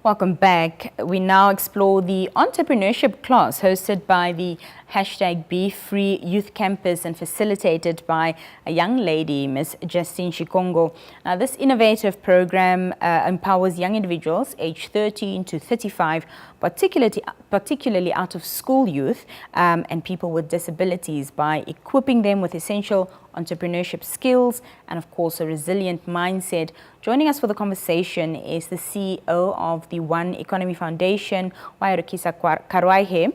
Welcome back. We now explore the Entrepreneurship Class hosted by the #BeFree Youth Campus and facilitated by a young lady, Ms. Justine Shikongo. Now, this innovative program empowers young individuals aged 13 to 35, particularly out of school youth and people with disabilities, by equipping them with essential entrepreneurship skills and, of course, a resilient mindset. Joining us for the conversation is the CEO of the One Economy Foundation, Uajorokisa Karuaihe,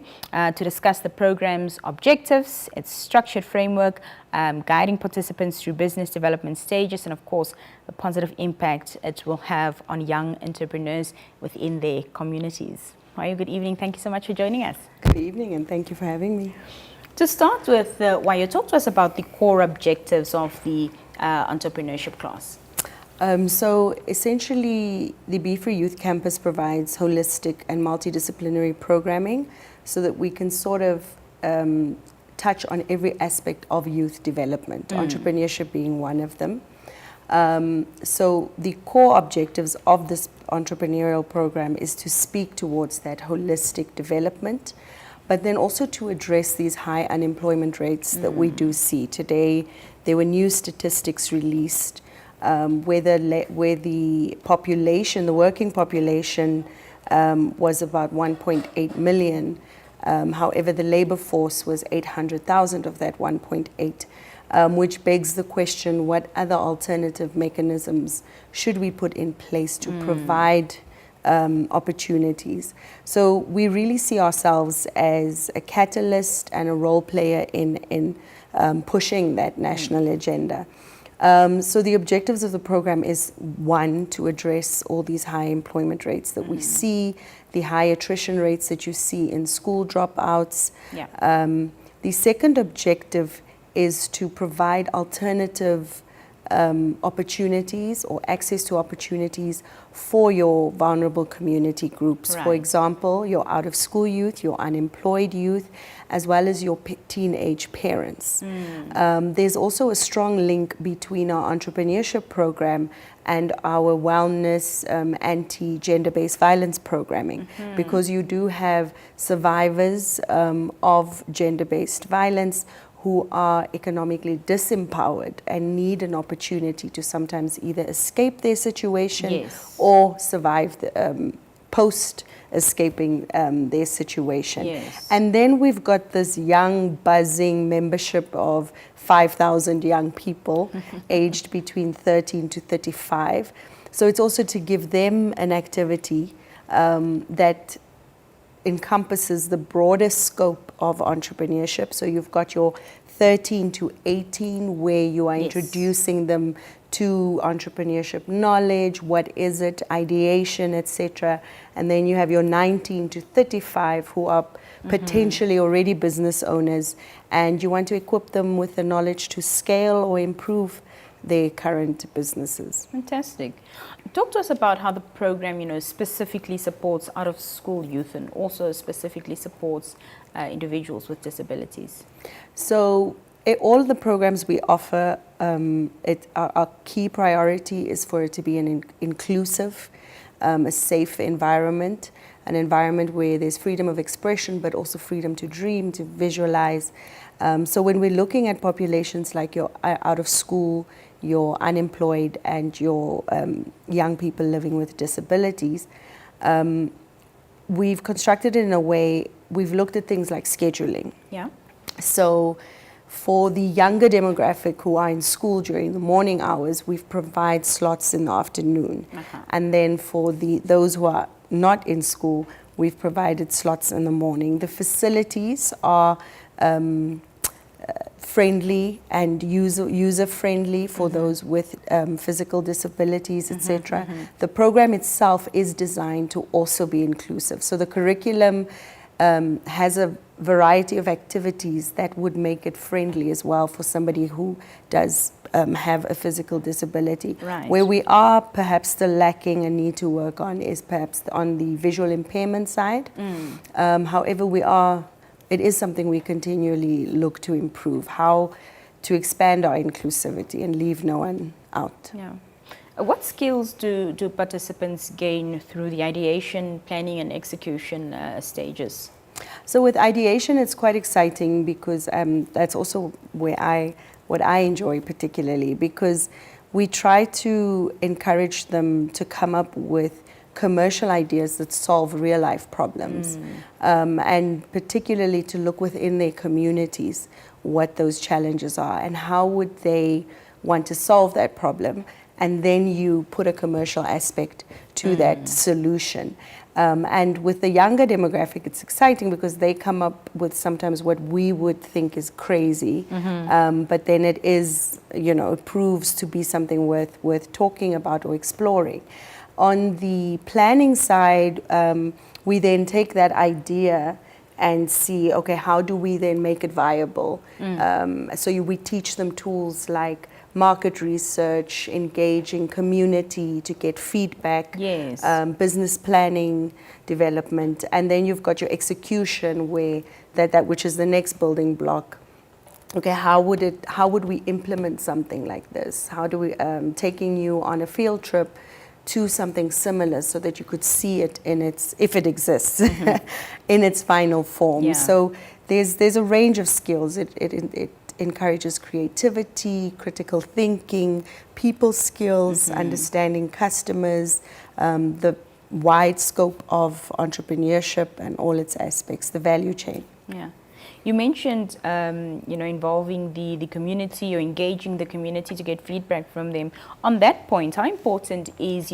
to discuss the program's objectives, its structured framework, guiding participants through business development stages, and, of course, the positive impact it will have on young entrepreneurs within their communities. Uayo, good evening. Thank you so much for joining us. Good evening, and thank you for having me. To start with, Uayo, talk to us about the core objectives of the Entrepreneurship Class. So essentially, the BeFree Youth Campus provides holistic and multidisciplinary programming so that we can sort of touch on every aspect of youth development, entrepreneurship being one of them. So the core objectives of this entrepreneurial program is to speak towards that holistic development, but then also to address these high unemployment rates that we do see. Today, there were new statistics released where the population, the working population, was about 1.8 million. However, the labor force was 800,000 of that 1.8, which begs the question, what other alternative mechanisms should we put in place to provide opportunities? So we really see ourselves as a catalyst and a role player in pushing that national agenda. So the objectives of the program is, one, to address all these high employment rates that we see, the high attrition rates that you see in school dropouts. Yeah. The second objective is to provide alternative opportunities or access to opportunities for your vulnerable community groups. Right. For example, your out-of-school youth, your unemployed youth, as well as your teenage parents. There's also a strong link between our entrepreneurship program and our wellness anti-gender-based violence programming, because you do have survivors of gender-based violence who are economically disempowered and need an opportunity to sometimes either escape their situation, yes, or survive post escaping their situation. Yes. And then we've got this young buzzing membership of 5,000 young people aged between 13 to 35. So it's also to give them an activity that encompasses the broader scope of entrepreneurship. So you've got your 13 to 18, where you are, yes, introducing them to entrepreneurship knowledge, what is it, ideation, etc. And then you have your 19 to 35, who are potentially already business owners, and you want to equip them with the knowledge to scale or improve their current businesses. Fantastic. Talk to us about how the program, specifically supports out-of-school youth and also specifically supports individuals with disabilities. So all the programs we offer, our key priority is for it to be an inclusive, a safe environment, an environment where there's freedom of expression, but also freedom to dream, to visualize. So when we're looking at populations like your out of school, your unemployed, and your young people living with disabilities, we've constructed it in a way, we've looked at things like scheduling. Yeah. So for the younger demographic who are in school during the morning hours, we've provided slots in the afternoon. And then for those who are not in school, we've provided slots in the morning. The facilities are friendly and user-friendly for those with physical disabilities, etc. The program itself is designed to also be inclusive. So the curriculum has a variety of activities that would make it friendly as well for somebody who does have a physical disability. Right. Where we are perhaps still lacking and need to work on is perhaps on the visual impairment side. However, it is something we continually look to improve, how to expand our inclusivity and leave no one out. Yeah. What skills do participants gain through the ideation, planning and execution stages? So with ideation, it's quite exciting because that's also what I enjoy particularly, because we try to encourage them to come up with commercial ideas that solve real life problems, and particularly to look within their communities what those challenges are and how would they want to solve that problem, and then you put a commercial aspect to that solution. And with the younger demographic, it's exciting because they come up with sometimes what we would think is crazy, but then it is, it proves to be something worth talking about or exploring. On the planning side, we then take that idea and see, okay, how do we then make it viable? We teach them tools like market research, engaging community to get feedback, yes. Business planning, development, and then you've got your execution, where that which is the next building block. Okay, how would we implement something like this? How do we taking you on a field trip to something similar so that you could see it in its, if it exists, in its final form. Yeah. So there's a range of skills. It encourages creativity, critical thinking, people skills, understanding customers, the wide scope of entrepreneurship and all its aspects, the value chain. Yeah. You mentioned, involving the community or engaging the community to get feedback from them. On that point, how important is,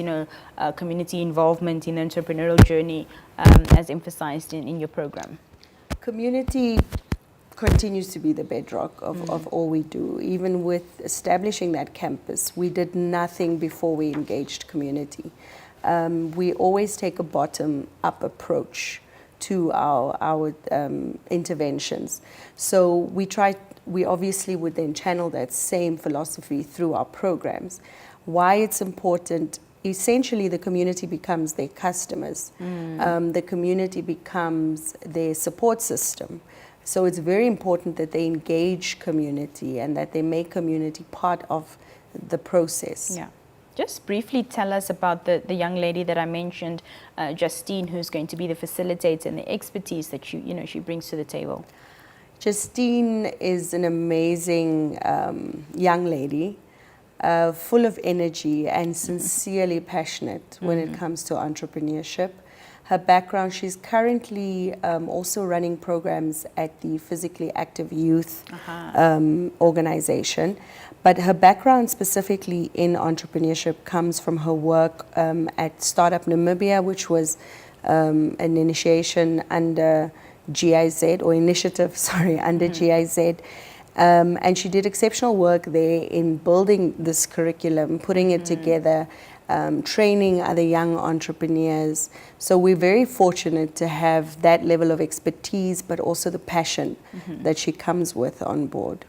community involvement in the entrepreneurial journey as emphasized in your program? Community continues to be the bedrock of all we do. Even with establishing that campus, we did nothing before we engaged community. We always take a bottom-up approach to our interventions. So we obviously would then channel that same philosophy through our programs. Why it's important, essentially the community becomes their customers. The community becomes their support system. So it's very important that they engage community and that they make community part of the process. Yeah. Just briefly tell us about the young lady that I mentioned, Justine, who's going to be the facilitator, and the expertise that she brings to the table. Justine is an amazing young lady, full of energy and sincerely passionate when it comes to entrepreneurship. Her background, she's currently also running programs at the Physically Active Youth organization. But her background specifically in entrepreneurship comes from her work at Startup Namibia, which was an initiation under GIZ, or initiative, sorry, under GIZ. And she did exceptional work there in building this curriculum, putting it together, training other young entrepreneurs. So we're very fortunate to have that level of expertise, but also the passion that she comes with on board.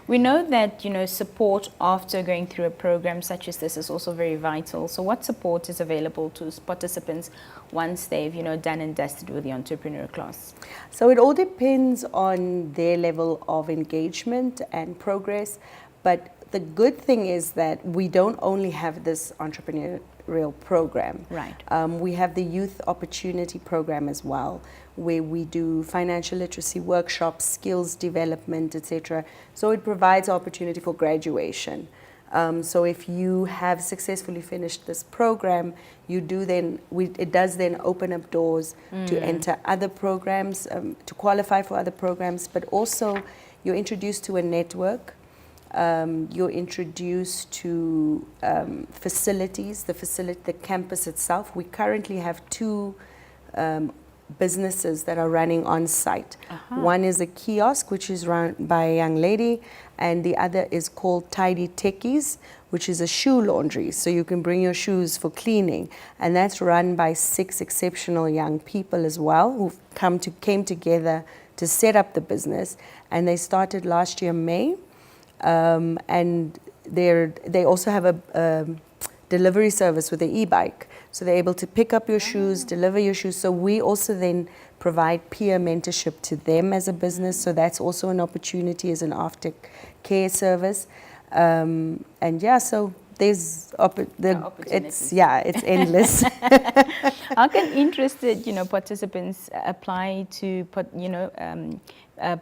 We know that, support after going through a program such as this is also very vital. So what support is available to participants once they've, done and dusted with the entrepreneur class? So it all depends on their level of engagement and progress. But the good thing is that we don't only have this entrepreneurial program. Right. We have the Youth Opportunity Program as well, where we do financial literacy workshops, skills development, etc. So it provides opportunity for graduation. So if you have successfully finished this program, it does then open up doors to enter other programs, to qualify for other programs, but also you're introduced to a network. You're introduced to facilities, the campus itself. We currently have 2 businesses that are running on site. One is a kiosk, which is run by a young lady, and the other is called Tidy Techies, which is a shoe laundry. So you can bring your shoes for cleaning, and that's run by 6 exceptional young people as well, who came together to set up the business, and they started last year May. And they also have a delivery service with an e-bike. So they're able to pick up your shoes, deliver your shoes. So we also then provide peer mentorship to them as a business. So that's also an opportunity as an aftercare service. So there's opportunities. it's endless. How can interested, participants apply to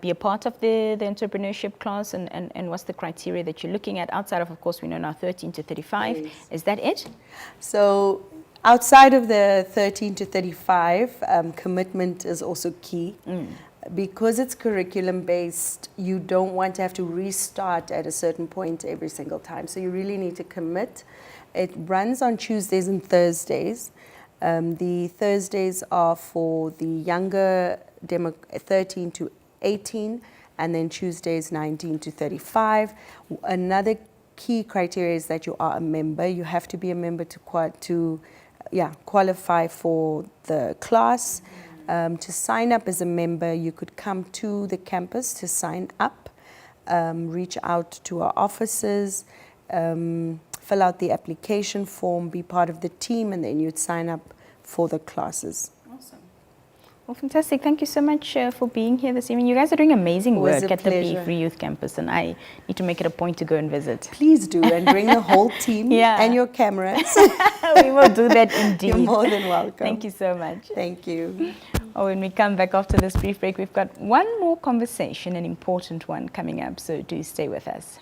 be a part of the entrepreneurship class, and what's the criteria that you're looking at outside of course, we know now 13 to 35? Yes. Is that it? So outside of the 13 to 35, commitment is also key. Because it's curriculum based, you don't want to have to restart at a certain point every single time. So you really need to commit. It runs on Tuesdays and Thursdays. The Thursdays are for the younger 13 to 18, and then Tuesdays 19 to 35. Another key criteria is that you are a member. You have to be a member to qualify for the class. To sign up as a member, you could come to the campus to sign up, reach out to our offices, fill out the application form, be part of the team, and then you'd sign up for the classes. Awesome. Well, fantastic. Thank you so much for being here this evening. You guys are doing amazing work at the Be Free Youth Campus, and I need to make it a point to go and visit. Please do, and bring the whole team and your cameras. We will do that indeed. You're more than welcome. Thank you so much. Thank you. When we come back after this brief break, we've got one more conversation, an important one coming up, so do stay with us.